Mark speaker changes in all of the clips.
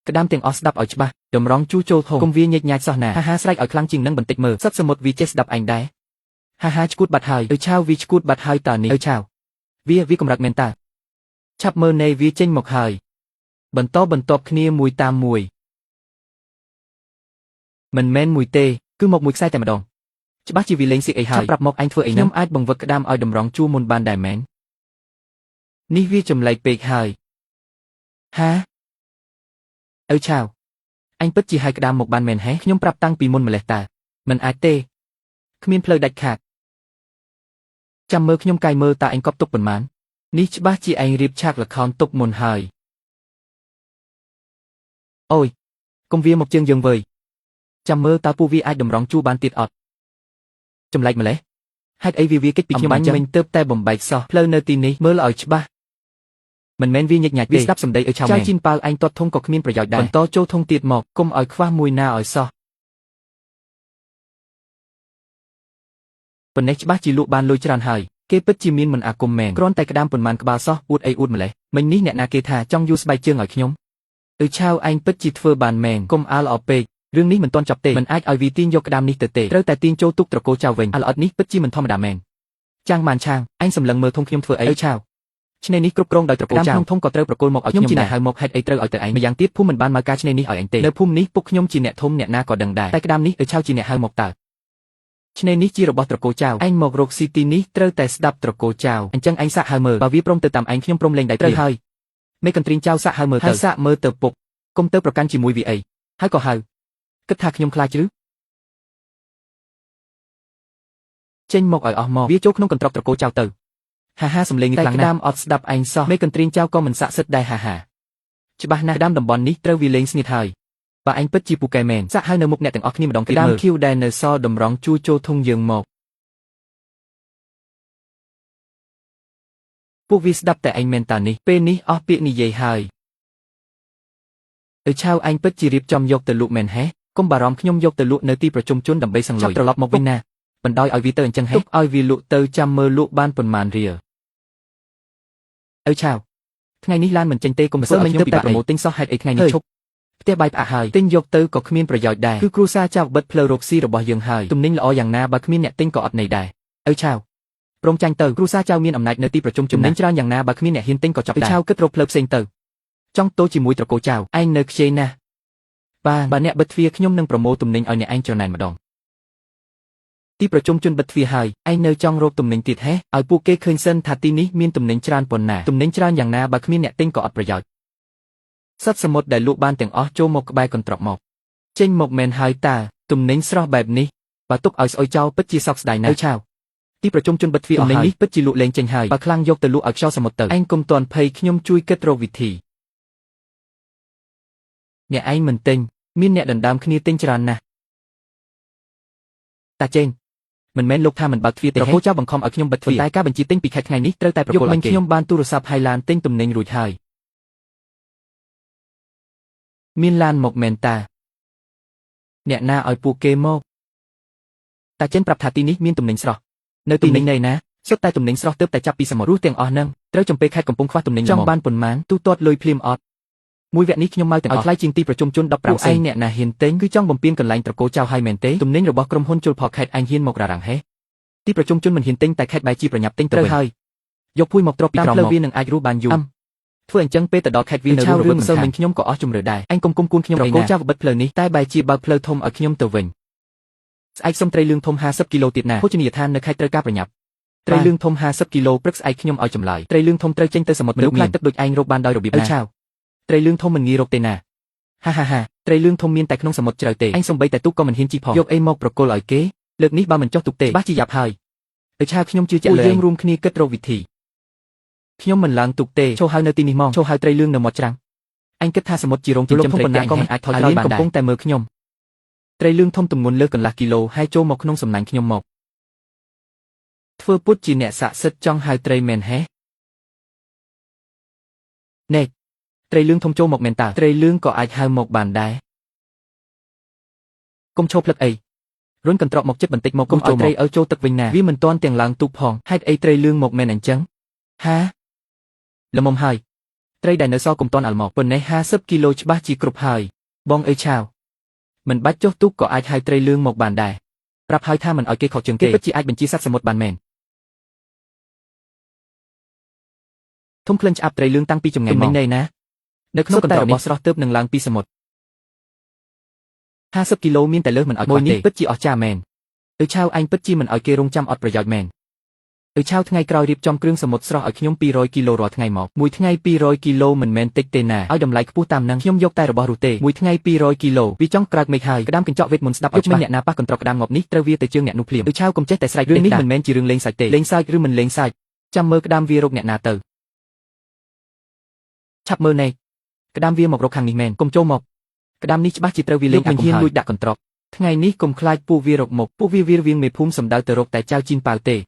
Speaker 1: ក្តាមទាំងអស់ស្ដាប់ឲ្យច្បាស់តម្រង់ជួចូលធំកុំវាញែកញែកសោះណាហាស្រែកឲ្យខ្លាំងជាងនឹងបន្តិចមើលសត្វសមុទ្រវាចេះស្ដាប់ឯងដែរហាឈួតបាត់ហើយឆាវវាឈួតបាត់ហើយតើនេះឆាវវាកម្រិតមែនតើឆាប់មើលនៃវាចេញមកហើយបន្តបន្ទាប់គ្នាមួយតាមមួយមិនមែនមួយទេគឺមកមួយខ្សែតែម្ដងច្បាស់ជាវាលេងសៀកអីហើយប្រាប់មកអញធ្វើអីខ្ញុំអាចបង្វឹកក្តាមឲ្យតម្រង់ជួមុនបានដែរមែននេះវាចម្លែកពេកហើយហាឆាវអញពិតជាឲ្យក្តាមមកបានមែនហេខ្ញុំប្រាប់តាំងពីមុនម្លេះតើមិនអាចទេគ្មានផ្លូវដាច់ខាតចាំមើលខ្ញុំកាយមើលតើអញកប់ទុកប៉ុន្មាននេះច្បាស់ជាឯងរៀបឆាកល្ខោនទុកមុនហើយអូយកុំវាមកជើងយើងវើយចាំមើលតើពួកវាអាចតម្រង់ជួបានទៀតអត់ចម្លែកម្លេះហេតុអីវាគេចពីខ្ញុំអញ្ចឹងមិញទៅតែបំបែកសោះផ្លូវនៅទីនេះមើលឲ្យច្បាស់មិនមែនវាញឹកញាច់ទេវាស្ដាប់សម្ដីឲ្យឆាវមែនចៅជីនប៉ាវឯងទាត់ធំក៏គ្មានប្រយោជន៍ដែរបន្តចូលធំទៀតមកកុំឲ្យខ្វះមួយណាឲ្យសោះប៉ុណ្ណេះច្បាស់ជាលក់បានលុយច្រើនហើយគេពិតជាមានមិនអាគមមែនគ្រាន់តែក្តាមប៉ុន្មានក្បាលសោះអួតអីអួតម្លេះមិញនេះអ្នកណាគេថាចង់យូរស្បែកជើងឲ្យខ្ញុំឆាវឯងពិតជាធ្វើបានមែនកុំអាលអពេករឿងនេះមិនទាន់ចប់ទេមិនអាចឲ្យវាទាញយកក្តាមនេះទៅទេត្រូវតែទាញចូលទុកត្រកូលចៅវិញអាល្អិតនេះពិតជាមិនធម្មតាមែនចាំងបានឆាងឯងសម្លឹងមើលធំខ្ញុំធ្វើអីឆាវឆ្នេរនេះគ្រប់គ្រងដោយត្រកូលចៅធំក៏ត្រូវប្រគល់មកឲ្យខ្ញុំជាអ្នកហៅមកហេតុអីត្រូវឲ្យទៅឯងម្យ៉ាងទៀតភូមិមិនបានមកការឆ្នេរនេះឲ្យឯងទេនៅភូមិនេះពុកខ្ញុំជាអ្នកធំអ្នកណាក៏ដឹងដែរតែក្តាមនេះឆាវជាអ្នកហៅមកតើឆ្នេរនេះជារបស់ត្រកូលចៅឯងមករកស៊ីទីនេះត្រូវតែស្ដាប់ត្រកូលចៅអញ្ចឹងឯងសាក់ហៅមើលបើវាព្រមទៅតាមឯងខ្ញុំព្រមលេងដៃត្រូវហើយមេកន្ទ្រីងចៅសាក់ហៅមើលទៅសាក់មើលទៅពុកកុំទៅប្រកាន់ជាមួយវាអីហើយក៏ហៅគិតថាខ្ញុំខ្លាចឬចេញមកឲ្យអស់មកវាចូលក្នុងកន្ត្រកត្រកូលចៅទៅហាសំលេងនេះខ្លាំងណាស់ក្តាមអត់ស្ដាប់ឯងសោះមេកន្ទ្រីងចៅក៏មិនស័ក្តិសិទ្ធដែរហាច្បាស់ណាស់ក្តាមតំបន់នេះត្រូវវាលេងស្ងៀតហើយបើឯងពិតជាពូកែមែនសាក់ហៅនៅមុខអ្នកទាំងអស់គ្នាម្ដងទៀតមើលក្តាមឃីវដែលនៅសតម្រង់ជួចូលធុងយើងមកពួកវាស្ដាប់តែឯងមែនតានេះពេលនេះអស់ពាក្យនិយាយហើយឆាវឯងពិតជារៀបចំយកទៅលក់មែនហេកុំបារម្ភខ្ញុំយកទៅលក់នៅទីប្រជុំជនដើម្បីសង្លុយត្រឡប់មកវិញណាបណ្ដោយឲ្យវាទៅអញ្ចឹងហេទុកឲ្យវាលក់ទៅចាំមើលលក់បានប៉ុន្មានរៀលឆាវថ្ងៃនេះឡានមិនចេញទេកុំសើមិញទៅតែប្រម៉ូទទិញសោះហេតុអីថ្ងៃនេះឈប់ផ្ទះបាយផ្អាកហើយទិញយកទៅក៏គ្មានប្រយោជន៍ដែរគឺគ្រួសារចៅបិទផ្លូវរកស៊ីរបស់យើងហើយទំនិញល្អយ៉ាងណាបើគ្មានអ្នកទិញក៏អត់ន័យដែរឆាវព្រមចាញ់ទៅគ្រួសារចៅមានអំណាចនៅទីប្រជុំចំណេញច្រើនយ៉ាងណាបើគ្មានអ្នកហ៊ានទិញក៏ចាប់ដែរឆាវគិតរកផ្លូវផ្សេងទៅចង់តូជាមួយត្រកូលចៅឯងនៅខ្ជិលណាស់បើអ្នកបិទទ្វារខ្ញុំនឹងប្រមូលទំនិញឲ្យអ្នកឯងច្រណែនម្ដងទីប្រជុំជនបិទទ្វារហើយឯងនៅចង់រកទំនិញទៀតហេឲ្យពួកគេឃើញសិនថាទីនេះមានទំនិញច្រើនប៉ុណ្ណាទំនិញច្រើនយ៉ាងណាបើគ្មានអ្នកទិញក៏អត់ប្រយោជន៍សត្វសមុទ្រដែលលក់បានទាំងអស់ចូលមកក្បែរកន្ត្រកមកចេញមកមែនហើយតាទំនិញស្រស់បែបនេះបើទុកឲ្យស្អុយចោលពិតជាសោកស្ដាយណាស់ឆាវទីប្រជុំជនបិទទ្វារអស់ហើយនេះពិតជាលក់លេងចេញហើយបើខ្លាំងយកទៅលក់ឲ្យខ្យល់សមុទ្រទៅឯងកុំទាន់ភ័យខ្ញុំជួយគិតរកវិធីអ្នកឯងមិនទិញមានអ្នកដណ្ដើមគ្នាទិញច្រើនណាស់តាចេងមិនមែនលោកថាមិនបើកទ្វារទេត្រកូលចៅបង្ខំឲ្យខ្ញុំបិទទ្វារតែការបញ្ជាទិញពីខេត្តថ្ងៃនេះត្រូវតែប្រគល់ឲ្យខ្ញុំបានទូរស័ព្ទហើយឡានទិញទំនិញរួចហើយមានឡានមកមែនតាអ្នកណាឲ្យពួកគេមកតាចេងប្រាប់ថាទីនេះមានទំនិញស្រស់នៅទីនេះណាសុទ្ធតែទំនិញស្រស់ទើបតែចាប់ពីសមុទ្ររស់ទាំងអស់ហ្នឹងត្រូវចំពេខេត្តកំពុងខ្វះទំនិញចង់បានប៉ុន្មានទូទាត់លុយភ្លាមអត់មួយវគ្គនេះខ្ញុំមកទាំងអស់ថ្លៃជាងទីប្រជុំជន15ឯងអ្នកណាហ៊ានទិញគឺចង់បំពេញកន្លែងត្រកូលចៅឲ្យមែនទេទំនិញរបស់ក្រុមហ៊ុនជលផលខេត្តឯងហ៊ានមករ៉ារ៉ាំងហេទីប្រជុំជនមិនហ៊ានទិញតែខេត្តបែរជាប្រញាប់ទិញទៅហើយយកភួយមកទ្របពីក្រោមមកវានឹងអាចរស់បានយូរធ្វើអញ្ចឹងពេលទៅដល់ខេត្តវានៅរស់រវើកមិនសូវមិញខ្ញុំក៏អស់ជំរឿដែរឯងកុំគួនខ្ញុំត្រកូលចៅបិទផ្លូវនេះតែបែរជាបើកផ្លូវធំឲ្យខ្ញុំទៅវិញស្អែកសុំត្រីលឿងធំ50គីឡូទៀតណាភោជនីយដ្ឋាននៅខេត្តត្រូវការប្រញាប់ត្រីលឿងធំ50គីឡូព្រឹកស្អែកខ្ញុំឲ្យចម្លើយត្រីលឿងធំត្រូវចេញទៅសមុទ្រមនុស្សខ្លាចទឹកដូចឯងរកបានដោយរបៀបណាត្រីលឿងធំមិនងាយរកទេណាហាត្រីលឿងធំមានតែក្នុងសមុទ្រជ្រៅទេឯងសំបីតែទូកក៏មិនហ៊ានជិះផងយកអីមកប្រគល់ឲ្យគេលើកនេះបើមិនចុះទូកទេបាសជាយ៉ាប់ហើយឆាវខ្ញុំជឿជាក់លើយើងរួមគ្នាគិតរកវិធីខ្ញុំមិនឡើងទូកទេឈោហៅនៅទីនេះមកឈោហៅត្រីលឿងនៅមាត់ច្រាំងអញគិតថាសមុទ្រជារោងចិញ្ចឹមត្រីតែក៏មិនអាចថយឡើយបានដែរកំពុងតែមើលខ្ញុំត្រីលឿងធំទម្ងន់លើកន្លះគីឡូហើយចូលមកក្នុងសំណាញ់ខ្ញុំមកធ្វើពុតជាអ្នកស័ក្តិសិទ្ធិចង់ហៅត្រីមែនហេណែត្រីលឿងធំចូលមកមែនតើត្រីលឿងក៏អាចហៅមកបានដែរកុំឈប់ផ្លឹកអីរុញកន្ត្រកមកចិត្តបន្តិចមកកុំឲ្យត្រីឲ្យចូលទឹកវិញណាវាមិនទាន់ទាំងឡើងទូកផងហេតុអីត្រីលឿងមកមែនអញ្ចឹងល្មមហើយ ត្រីដែលនៅសល់កុំទាន់អាល់មកប៉ុណ្ណេះ50គីឡូច្បាស់ជាគ្រប់ហើយបងអើយឆាវមិនបាច់ចុះទូកក៏អាចហៅត្រីលឿងមកបានដែរប្រាប់ហើយថាមិនឲ្យគេខកជើងទេគេពិតជាអាចបញ្ជាសត្វសមុទ្របានមែនធំក្លិនឆ្អាបត្រីលឿងតាំងពីចម្ងាយមកណែណានៅក្នុងកន្ត្រករបស់ស្រស់ទើបនឹងឡើងពីសមុទ្រ50គីឡូមានតែលើសមិនឲ្យមួយនេះពិតជាអស្ចារ្យមែនអើឆាវអញពិតជាមិនឲ្យគេរងចាំអត់ប្រយោជន៍មែនអើឆាវថ្ងៃក្រោយរៀបចំគ្រឿងសមុទ្រស្រស់ឲ្យខ្ញុំ200គីឡូរាល់ថ្ងៃមកមួយថ្ងៃ200គីឡូមិនមែនតិចទេណាឲ្យតម្លៃខ្ពស់តាមនឹងខ្ញុំយកតែរបស់រស់ទេមួយថ្ងៃ200គីឡូវាចង់ក្រើកមេឃហើយក្តាមកញ្ចក់វេទមន្តស្ដាប់ឲ្យច្បាស់អ្នកណាប៉ះកន្ត្រកក្តាមងាប់នេះត្រូវវាទៅជើងអ្នកនោះភ្លាមអើឆាវកុំចេះតែស្រែករឿងនេះមិនមែនជារឿងលេងសើចទេលេងសើចឬមិនលេងសើចចាំមើលក្តាមវារកអ្នកណាទៅឆាប់មើលណែក្តាមវាមករកខាងនេះមែនកុំចូលមកក្តាមនេះច្បាស់ជាត្រូវវាលេងអាកំហើយលួចដាក់កន្ត្រកថ្ងៃនេះកុំខ្លាចពួកវារកមកពួកវាវាងមេភូមិសំដៅទៅរកតែចៅជីនប៉ាវទេ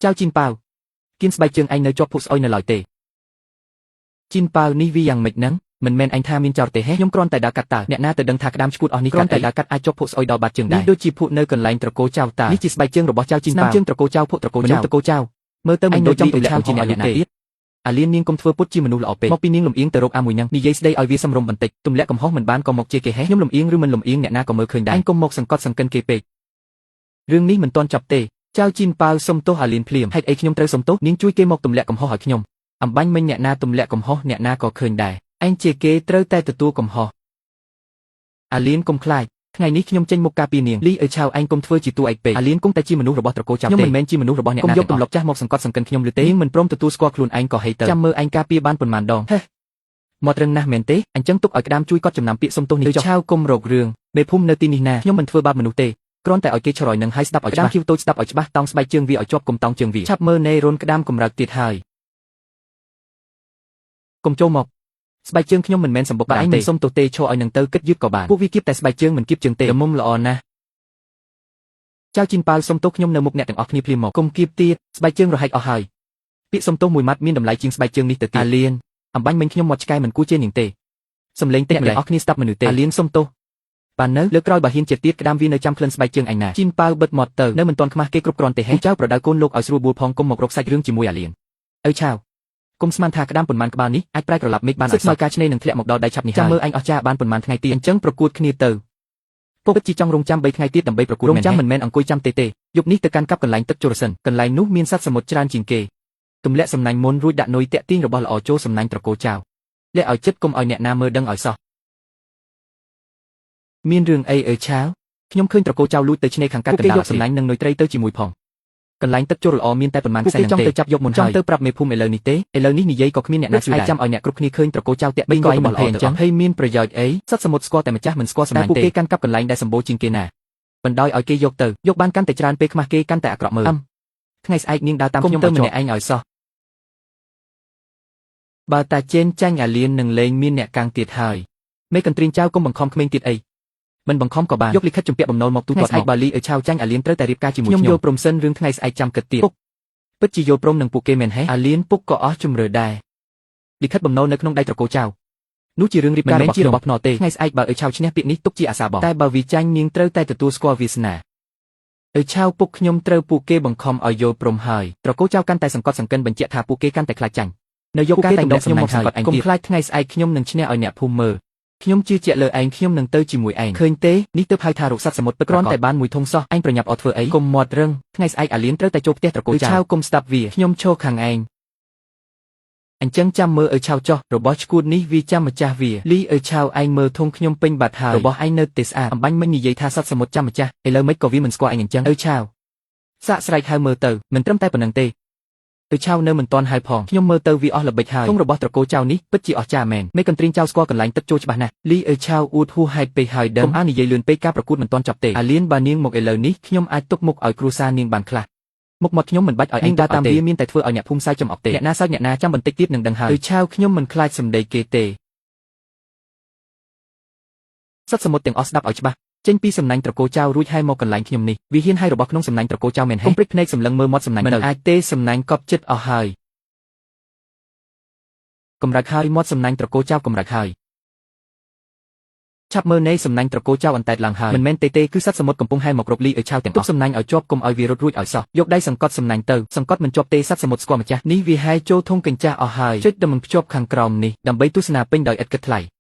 Speaker 1: ចៅជីនប៉ាវគៀនស្បែកជើងឯងនៅជាប់ភក់ស្អុយនៅឡើយទេជីនប៉ាវនេះវាយ៉ាងម៉េចហ្នឹងមិនមែនអញថាមានចោរទេហេខ្ញុំគ្រាន់តែដើរកាត់តើអ្នកណាទៅដឹងថាក្តាមឈួតអស់នេះគ្រាន់តែដើរកាត់អាចជាប់ភក់ស្អុយដល់បាត់ជើងដែរនេះដូចជាភក់នៅកន្លែងត្រកូលចៅតានេះជាស្បែកជើងរបស់ចៅជីនប៉ាវជើងត្រកូលចៅភក់ត្រកូលចៅត្រកូលចៅមើលទៅមិនដូចចង់ទម្លាក់ជាអ្នកណាទៀតអាលៀននាងកុំធ្វើពុតជាមនុស្សល្អពេកមកពីនាងលំអៀងទៅរកអាមួយហ្នឹងនិយាយស្ដីឲ្យវាសម្រុំបន្តិចទម្លាក់កំហុសមិនបានក៏មកជាគេហេខ្ញុំលំអៀងឬមិនលំអៀងអ្នកណាក៏មើលឃើញដែរអញកុំមកសង្កត់សង្កិនគេពេករឿងនេះមិនទាន់ចប់ទេចៅជីនប៉ាវសុំទោសអាលៀនភ្លាមហេតុអីខ្ញុំត្រូវសុំទោសនាងជួយគេមកទម្លាក់កំហុសឲ្យខ្ញុំអំបញ្ញមិញអ្នកណាទម្លាក់កំហុសអ្នកណាក៏ឃើញដែរឯងជាគេត្រូវតែទទួលកំហុសអាលៀនកុំខ្លាចថ្ងៃនេះខ្ញុំចេញមុខការពារនាងលីអើឆាវឯងកុំធ្វើជាតួឯកពេកអាលៀនគង់តែជាមនុស្សរបស់ត្រកូលចៅទេខ្ញុំមិនមែនជាមនុស្សរបស់អ្នកណាកុំយកទម្លាប់ចាស់មកសង្កត់សង្កិនខ្ញុំឬទេនាងមិនព្រមទទួលស្គាល់ខ្លួនឯងក៏ហេតុទៅចាំមើលឯងការពារបានប៉ុន្មានដងហេមកត្រឹងណាស់មែនទេអញ្ចឹងទុកឲ្យក្តាមជួយកត់ចំណាំពាក្យសុំទោសនេះចុះឆាវកុំរករឿងមេភូមិនៅទីនេះណាខ្ញុំមិនធ្វើបាបមនុស្សទេគ្រាន់តែឲ្យគេឆ្លយនឹងឲ្យស្ដាប់ឲ្យច្បាស់គៀវតូចស្ដាប់ឲ្យច្បាស់តោងស្បែកជើងវាឲ្យជាប់កុំតោងជើងវាឆាប់មើលណេរុនក្តាមកំរើកទៀតហើយកុំចូលមកស្បែកជើងខ្ញុំមិនមែនសម្បុកបានទេសុំទោសទេឈរឲ្យនឹងទៅគិតយឺតក៏បានពួកវាគៀបតែស្បែកជើងមិនគៀបជើងទេមុំល្អណាស់ចៅជីនប៉ាវសុំទោសខ្ញុំនៅមុខអ្នកទាំងអស់គ្នាភ្លាមមកកុំគៀបទៀតស្បែកជើងរហែកអស់ហើយពាក្យសុំទោសមួយម៉ាត់មានតម្លៃជាងស្បែកជើងនេះទៅទៀតអាលៀនអំបញ្ញមិញខ្ញុំមកឆ្កែមិនគួរជានាងទេសំឡេងតិចម្ល៉េះអស់គ្នាស្ដាប់មនុស្សទេអាលៀនសុំទោសបាននៅលើក្រោយបើហ៊ានជាទៀតក្តាមវានៅចាំក្លិនស្បែកជើងអញណាជីនប៉ាវបិទមាត់ទៅនៅមិនទាន់ខ្មាស់គេគ្រប់គ្រាន់ទេហេចៅប្រដៅកូនលោកឲ្យស្រួលបួលផងគុំមករកសាច់រឿងជាមួយអាលៀនអើឆាវគុំស្មានថាក្តាមប៉ុន្មានក្បាលនេះអាចប្រែក្រឡាប់មេឃបានឲ្យសោះការឆ្នេរនឹងធ្លាក់មកដល់ដៃឆាប់នេះហើយចាំមើលអញអស់ចាបានប៉ុន្មានថ្ងៃទៀតអញ្ចឹងប្រកួតគ្នាទៅពុកពិតជាចង់រងចាំ3ថ្ងៃទៀតដើម្បីប្រកួតរងចាំមិនមែនអង្គុយចាំទេយប់នេះទៅកាន់កាប់កន្លែងទឹកជរសិនកន្លែងនោះមានសត្វសមុទ្រច្រើនជាងគេទម្លាក់សំណាញ់មុនរួចដាក់នុយតាក់ទាញរបស់ល្អចូលសំណាញ់ត្រកូលចៅលាក់ឲ្យចិត្តគុំឲ្យអ្នកណាមើលដឹងឲ្យសោះមានរឿងអីអើឆាវខ្ញុំឃើញត្រកូលចៅលួចទៅឆ្នេរខាងកាត់កណ្ដាលសំណាញ់នឹងនុយត្រីទៅជាមួយផងកន្លែងទឹកជរល្អមានតែប៉ុន្មានខ្សែនឹងទេចង់ទៅចាប់យកមុនហើយចង់ទៅប្រាប់មេភូមិឥឡូវនេះទេឥឡូវនេះនិយាយក៏គ្មានអ្នកណាជួយដែរចាំឲ្យអ្នកគ្រប់គ្នាឃើញត្រកូលចៅតាក់បីក៏របស់ល្អអញ្ចឹងហើយមានប្រយោជន៍អីសត្វសមុទ្រស្គាល់តែម្ចាស់មិនស្គាល់សំណាញ់ទេពួកគេកាន់កាប់កន្លែងដែលសម្បូរជាងគេណាបណ្ដោយឲ្យគេយកទៅយកបានកាន់តែច្រើនពេលខ្មាស់គេកាន់តែអាក្រក់មើលថ្ងៃស្អែកនាងដើរតាមខ្ញុំទៅម្នាក់ឯងឲ្យសោះបើតាចេនចាញ់អាលៀននឹងលេងមានអ្នកកាំងទៀតហើយមេកន្ទ្រីងចៅកុំបង្ខំក្មេងទៀតអីមិនបង្ខំក៏បានយកលិខិតជំពាក់បំណុលមកទូទាត់មកបើលីឲ្យឆាវចាញ់អាលៀនត្រូវតែរៀបការជាមួយខ្ញុំយល់ព្រមសិនរឿងថ្ងៃស្អែកចាំគិតទៀតពុកពិតជាយល់ព្រមនឹងពួកគេមែនហេអាលៀនពុកក៏អស់ជំរឿដែរលិខិតបំណុលនៅក្នុងដៃត្រកូលចៅនោះជារឿងរៀបការរបស់ភ្នទេថ្ងៃស្អែកបើឲ្យឆាវឈ្នះពាក្យនេះទុកជាអាសាបតែបើវាចាញ់នាងត្រូវតែទទួលស្គាល់វាសនាឲ្យឆាវពុកខ្ញុំត្រូវពួកគេបង្ខំឲ្យយល់ព្រមហើយត្រកូលចៅកាន់តែសង្កត់សង្កិនបញ្ជាក់ថាពួកគេកាន់តែខ្លាចចាញ់នៅយកការតែងដកខ្ញុំមកសង្កត់ឯងទៀតកុំខ្លាចថ្ងៃស្អែកខ្ញុំនឹងឈ្នះឲ្យអ្នកភូមិមើលខ្ញុំជឿជាក់លើឯងខ្ញុំនឹងទៅជាមួយឯងឃើញទេនេះទើបហៅថារកសត្វសមុទ្រទឹកគ្រាន់តែបានមួយធុងសោះឯងប្រញាប់អត់ធ្វើអីកុំមាត់រឹងថ្ងៃស្អែកអាលៀនត្រូវតែចូលផ្ទះត្រកូលចៅឆាវកុំស្ដាប់វាខ្ញុំឈរខាងឯងអញ្ចឹងចាំមើលឲ្យឆាវចោះរបស់ឈួតនេះវាចាំម្ចាស់វាលីឲ្យឆាវឯងមើលធុងខ្ញុំពេញបាត់ហើយរបស់ឯងនៅទេស្អាតអំបញ្ញមិញនិយាយថាសត្វសមុទ្រចាំម្ចាស់ឥឡូវមិនក៏វាមិនស្គាល់ឯងអញ្ចឹងឲ្យឆាវសាកស្រែកហៅមើលទៅមិនត្រឹមតែប៉ុណ្្នឹងទេទៅឆាវនៅមិនទាន់ហើយផងខ្ញុំមើលទៅវាអស់ល្បិចហើយធុងរបស់ត្រកូលចៅនេះពិតជាអស្ចារ្យមែនមេកន្ទ្រីងចៅស្គាល់កន្លែងទឹកចូលច្បាស់ណាស់លីអើឆាវអួតហួសហេតុពេកហើយដឹងកុំអាននិយាយលឿនពេកការប្រកួតមិនទាន់ចប់ទេអាលៀនបើនាងមកឥឡូវនេះខ្ញុំអាចទុកមុខឲ្យគ្រួសារនាងបានខ្លះមុខមាត់ខ្ញុំមិនបាច់ឲ្យឯងដើរតាមវាមានតែធ្វើឲ្យអ្នកភូមិសើចចំអកទេអ្នកណាសើចអ្នកណាចាំបន្តិចទៀតនឹងដឹងហើយឆាវខ្ញុំមិនខ្លាចសម្ដីគេទេសត្វសមុទ្រទាំងអស់ស្ដាប់ឲ្យច្បាស់ចេញពីសំណាញ់ត្រកូលចៅរួចហើយមកកន្លែងខ្ញុំនេះវាហ៊ានហើយរបស់ក្នុងសំណាញ់ត្រកូលចៅមែនហេកុំព្រិចភ្នែកសម្លឹងមើលមាត់សំណាញ់មិនអាចទេសំណាញ់កប់ចិត្តអស់ហើយកម្រើកហើយមាត់សំណាញ់ត្រកូលចៅកម្រើកហើយ ឆាប់មើលនៃសំណាញ់ត្រកូលចៅអន្តែតឡើងហើយមិនមែនទេគឺសត្វសមុទ្រកំពុងហែមករកលីឲ្យឆាវទាំងអស់ទុកសំណាញ់ឲ្យជាប់កុំឲ្យវារត់រួចឲ្យសោះយកដៃសង្កត់សំណាញ់ទៅសង្កត់មិនជាប់ទេសត្វសមុទ្រស្គាល់ម្ចាស់នេះវាហែចូលធុងកញ្ចាស់អស់ហើយចុចដំណភ្ជាប់ខាងក្រោមនេះដើម្បីទស្សនាពេញដោយឥតគិតថ្លៃ